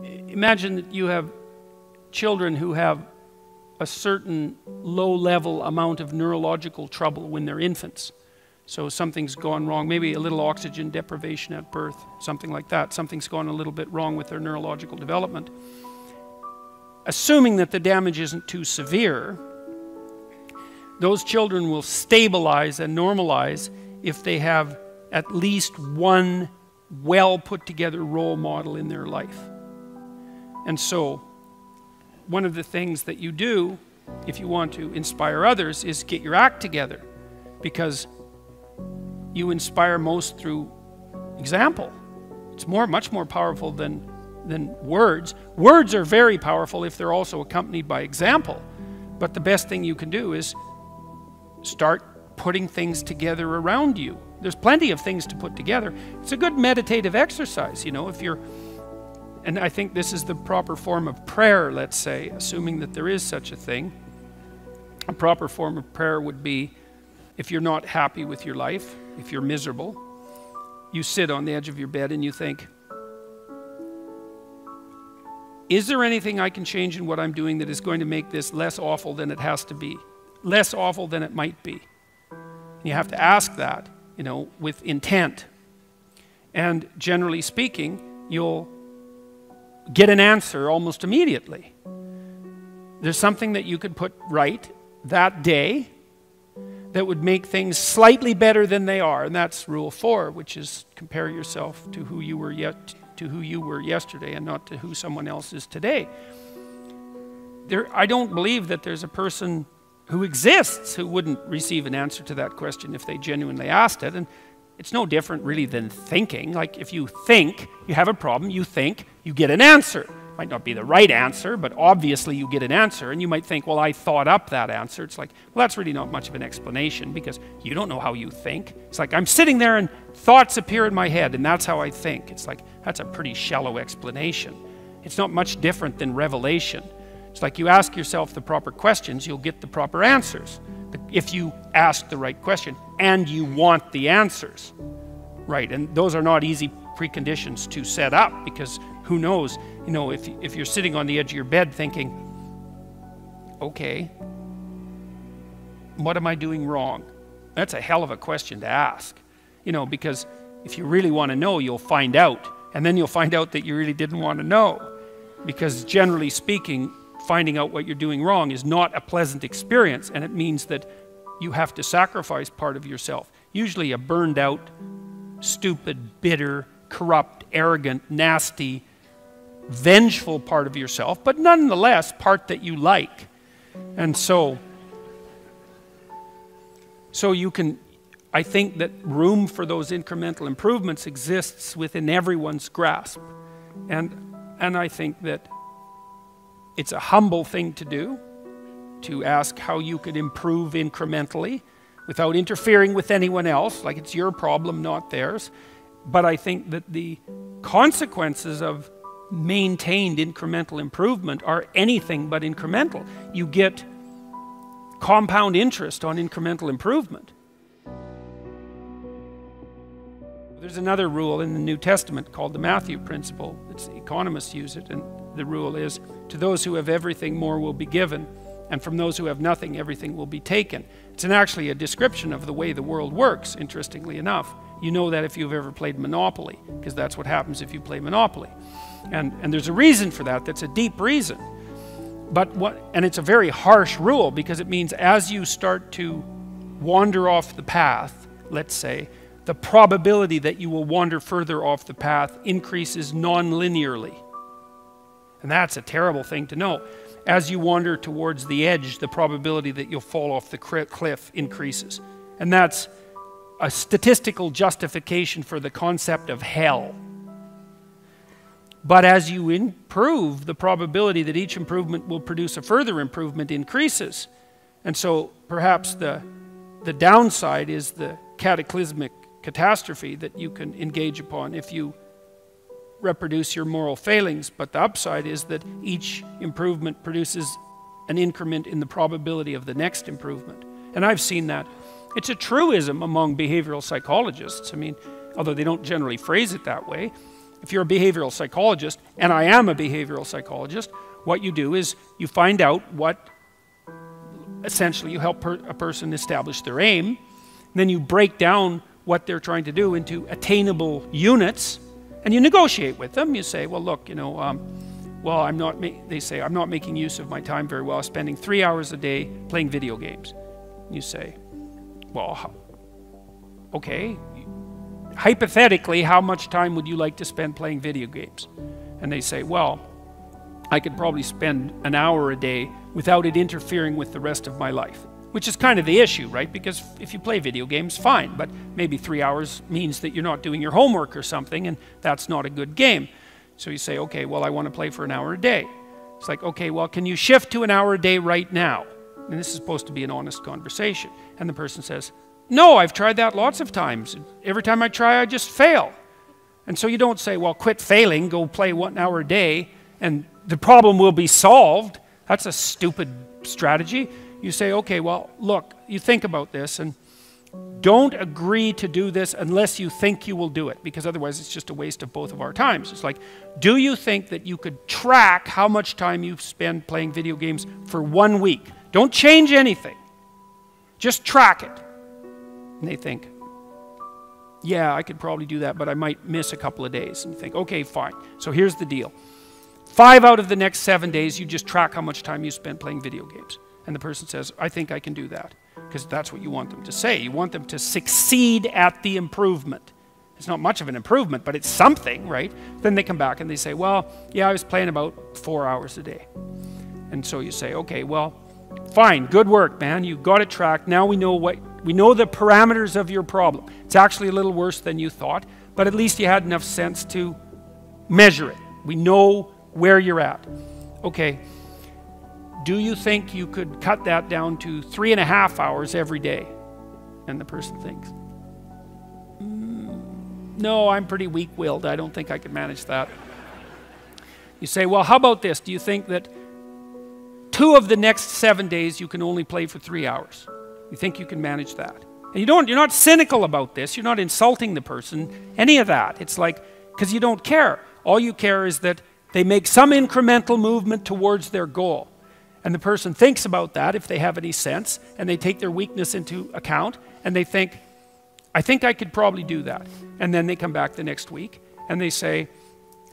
imagine that you have children who have a certain low-level amount of neurological trouble when they're infants. So something's gone wrong, maybe a little oxygen deprivation at birth, something like that. Something's gone a little bit wrong with their neurological development. Assuming that the damage isn't too severe, those children will stabilize and normalize if they have at least one well put together role model in their life. And so one of the things that you do if you want to inspire others is get your act together, because you inspire most through example. It's much more powerful than words. Words are very powerful if they're also accompanied by example. But the best thing you can do is start putting things together around you. There's plenty of things to put together. It's a good meditative exercise, you know, if you're, and I think this is the proper form of prayer, let's say, assuming that there is such a thing. A proper form of prayer would be, if you're not happy with your life, if you're miserable, you sit on the edge of your bed and you think, is there anything I can change in what I'm doing that is going to make this less awful than it has to be? Less awful than it might be? And you have to ask that, you know, with intent. And generally speaking, you'll get an answer almost immediately. There's something that you could put right that day that would make things slightly better than they are, and that's rule 4, which is compare yourself to who you were yesterday and not to who someone else is today. I don't believe that there's a person who exists who wouldn't receive an answer to that question if they genuinely asked it. And it's no different really than thinking. Like if you think you have a problem, you think, you get an answer. Might not be the right answer, but obviously you get an answer. And you might think, well, I thought up that answer. It's like, well, that's really not much of an explanation because you don't know how you think. It's like I'm sitting there and thoughts appear in my head and that's how I think. It's like, that's a pretty shallow explanation. It's not much different than revelation. It's like you ask yourself the proper questions, you'll get the proper answers. But if you ask the right question and you want the answers, right? And those are not easy preconditions to set up because who knows, you know, if you're sitting on the edge of your bed thinking, okay, what am I doing wrong? That's a hell of a question to ask, you know, because if you really want to know, you'll find out. And then you'll find out that you really didn't want to know. Because generally speaking, finding out what you're doing wrong is not a pleasant experience, and it means that you have to sacrifice part of yourself. Usually a burned out, stupid, bitter, corrupt, arrogant, nasty, vengeful part of yourself, but nonetheless part that you like. And so you can, I think that room for those incremental improvements exists within everyone's grasp. And I think that it's a humble thing to do, to ask how you could improve incrementally without interfering with anyone else, like it's your problem, not theirs. But I think that the consequences of maintained incremental improvement are anything but incremental. You get compound interest on incremental improvement. There's another rule in the New Testament called the Matthew principle. Economists use it, and the rule is, to those who have everything, more will be given, and from those who have nothing, everything will be taken. It's actually a description of the way the world works, interestingly enough. You know that if you've ever played Monopoly, because that's what happens if you play Monopoly. And there's a reason for that, that's a deep reason. And it's a very harsh rule, because it means as you start to wander off the path, let's say, the probability that you will wander further off the path increases non-linearly. And that's a terrible thing to know. As you wander towards the edge, the probability that you'll fall off the cliff increases. And that's a statistical justification for the concept of hell. But as you improve, the probability that each improvement will produce a further improvement increases. And so perhaps the downside is the cataclysmic catastrophe that you can engage upon if you reproduce your moral failings, but the upside is that each improvement produces an increment in the probability of the next improvement. And I've seen that. It's a truism among behavioral psychologists. I mean, although they don't generally phrase it that way, if you're a behavioral psychologist, and I am a behavioral psychologist, what you do is you find out what, essentially you help a person establish their aim, and then you break down what they're trying to do into attainable units, and you negotiate with them. You say, well, look, you know, well, they say, I'm not making use of my time very well, spending 3 hours a day playing video games. You say, well, okay, hypothetically, how much time would you like to spend playing video games? And they say, well, I could probably spend an hour a day without it interfering with the rest of my life. Which is kind of the issue, right? Because if you play video games, fine, but maybe 3 hours means that you're not doing your homework or something, and that's not a good game. So you say, okay, well, I want to play for an hour a day. It's like, okay, well, can you shift to an hour a day right now? And this is supposed to be an honest conversation. And the person says, no, I've tried that lots of times. Every time I try, I just fail. And so you don't say, well, quit failing, go play 1 hour a day, and the problem will be solved. That's a stupid strategy. You say, okay, well, look, you think about this, and don't agree to do this unless you think you will do it, because otherwise it's just a waste of both of our times. It's like, do you think that you could track how much time you spend playing video games for 1 week? Don't change anything. Just track it. And they think, yeah, I could probably do that, but I might miss a couple of days. And you think, okay, fine. So here's the deal. 5 out of the next 7 days, you just track how much time you spent playing video games. And the person says, I think I can do that. Because that's what you want them to say. You want them to succeed at the improvement. It's not much of an improvement, but it's something, right? Then they come back and they say, well, yeah, I was playing about 4 hours a day. And so you say, okay, well, fine, good work, man. You got it tracked. Now we know the parameters of your problem. It's actually a little worse than you thought, but at least you had enough sense to measure it. We know where you're at. Okay, do you think you could cut that down to 3.5 hours every day? And the person thinks, no, I'm pretty weak-willed. I don't think I could manage that. You say, well, how about this? Do you think that 2 of the next 7 days you can only play for 3 hours? You think you can manage that? And you're not cynical about this. You're not insulting the person, any of that. It's like, because you don't care. All you care is that they make some incremental movement towards their goal. And the person thinks about that, if they have any sense, and they take their weakness into account, and they think, I think I could probably do that. And then they come back the next week, and they say,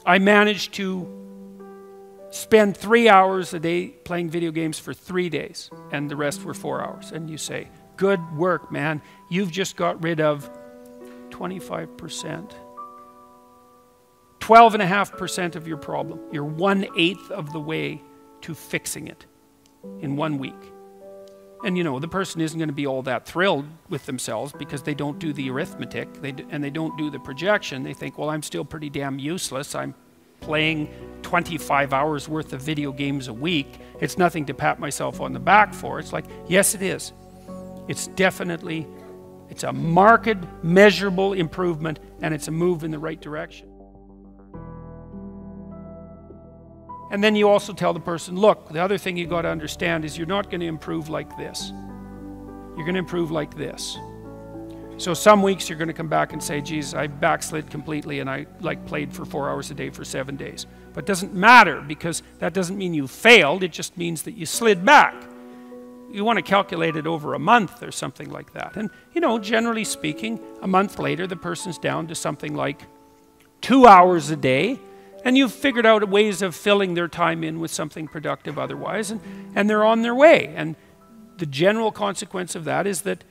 I managed to spend 3 hours a day playing video games for 3 days, and the rest were 4 hours. And you say, good work, man. You've just got rid of 25%. 12.5% of your problem. You're 1/8 of the way to fixing it in 1 week. And you know, the person isn't going to be all that thrilled with themselves because they don't do the arithmetic and they don't do the projection. They think, well, I'm still pretty damn useless. I'm playing 25 hours worth of video games a week. It's nothing to pat myself on the back for. It's like, yes, it is. It's definitely, it's a marked, measurable improvement, and it's a move in the right direction. And then you also tell the person, look, the other thing you got to understand is you're not going to improve like this. You're going to improve like this. So some weeks you're going to come back and say, geez, I backslid completely and I played for 4 hours a day for 7 days. But it doesn't matter, because that doesn't mean you failed. It just means that you slid back. You want to calculate it over a month or something like that. And, you know, generally speaking, a month later, the person's down to something like 2 hours a day. And you've figured out ways of filling their time in with something productive otherwise, and they're on their way. And the general consequence of that is that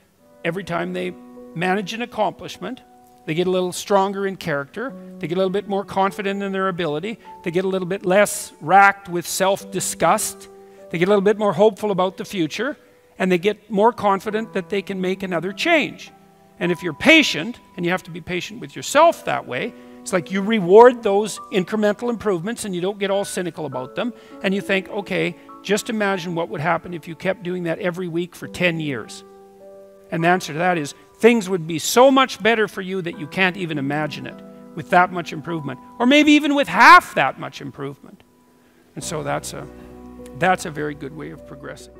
every time they manage an accomplishment, they get a little stronger in character, they get a little bit more confident in their ability, they get a little bit less racked with self-disgust, they get a little bit more hopeful about the future, and they get more confident that they can make another change. And if you're patient, and you have to be patient with yourself that way, it's like you reward those incremental improvements and you don't get all cynical about them. And you think, okay, just imagine what would happen if you kept doing that every week for 10 years. And the answer to that is, things would be so much better for you that you can't even imagine it with that much improvement. Or maybe even with half that much improvement. And so that's a very good way of progressing.